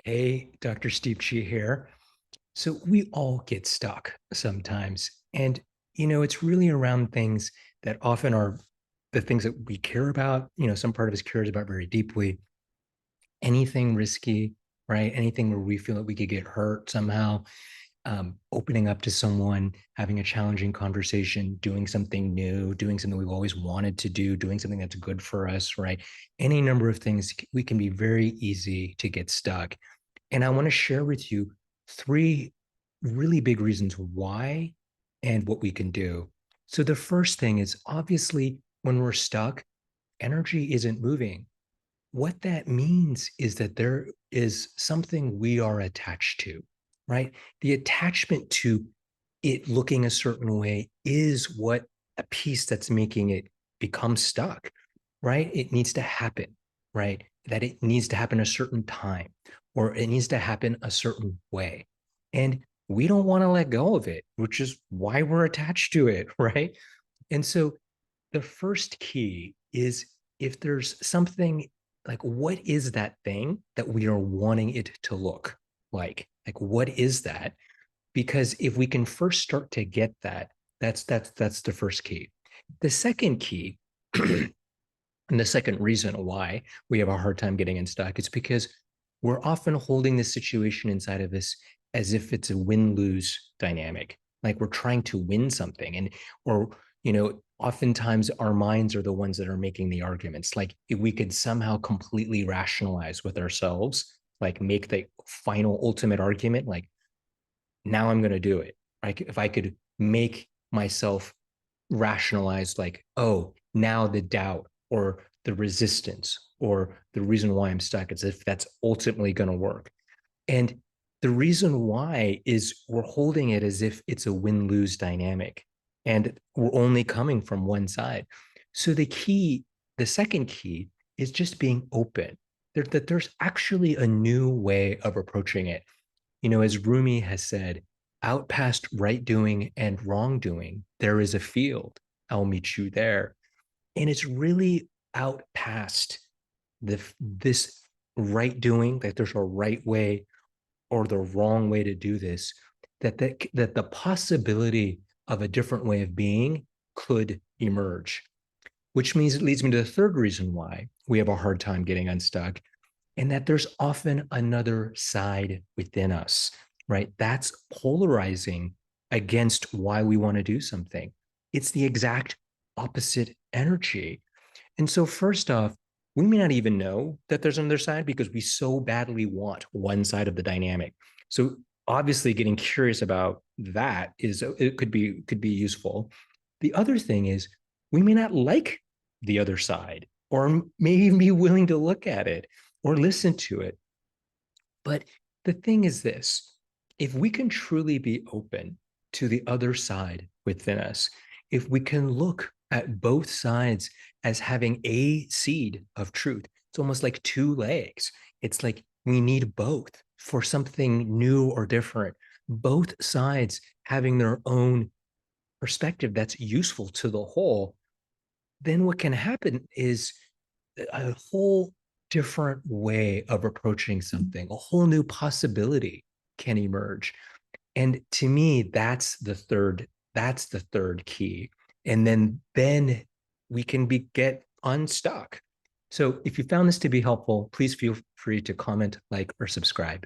Hey, Dr. Steve Chi here. So we all get stuck sometimes. And, it's really around things that often are the things that we care about. Some part of us cares about very deeply. Anything risky, right? Anything where we feel that we could get hurt somehow, opening up to someone, having a challenging conversation, doing something new, doing something we've always wanted to do, doing something that's good for us, right? Any number of things, we can be very easy to get stuck. And I want to share with you three really big reasons why and what we can do. So, the first thing is obviously when we're stuck, energy isn't moving. What that means is that there is something we are attached to, right? The attachment to it looking a certain way is what a piece that's making it become stuck, right? It needs to happen, right? That it needs to happen a certain time or it needs to happen a certain way. And we don't want to let go of it, which is why we're attached to it, right? And so the first key is if there's something like, what is that thing that we are wanting it to look like? Like, what is that? Because if we can first start to get that, that's the first key. The second key, and the second reason why we have a hard time getting unstuck is because we're often holding this situation inside of us as if it's a win-lose dynamic. Like we're trying to win something. And or oftentimes our minds are the ones that are making the arguments. Like if we could somehow completely rationalize with ourselves, like make the final ultimate argument, like now I'm going to do it. Right? If I could make myself rationalize, like, oh, now the doubt or the resistance or the reason why I'm stuck, as if that's ultimately going to work. And the reason why is we're holding it as if it's a win lose dynamic and we're only coming from one side. So the second key is just being open that there's actually a new way of approaching it. As Rumi has said, out past right doing and wrongdoing, there is a field. I'll meet you there. And it's really out past this right doing, that there's a right way or the wrong way to do this, that the possibility of a different way of being could emerge, which means it leads me to the third reason why we have a hard time getting unstuck, and that there's often another side within us, right? That's polarizing against why we want to do something. It's the exact opposite energy. And so, first off, we may not even know that there's another side because we so badly want one side of the dynamic. So, obviously, getting curious about that is it could be useful. The other thing is we may not like the other side, or may even be willing to look at it or listen to it. But the thing is this: if we can truly be open to the other side within us, if we can look at both sides as having a seed of truth, it's almost like two legs. It's like we need both for something new or different, both sides having their own perspective that's useful to the whole. Then what can happen is a whole different way of approaching something, a whole new possibility can emerge. And to me, that's the third key. And then we can get unstuck. So if you found this to be helpful, please feel free to comment, like, or subscribe.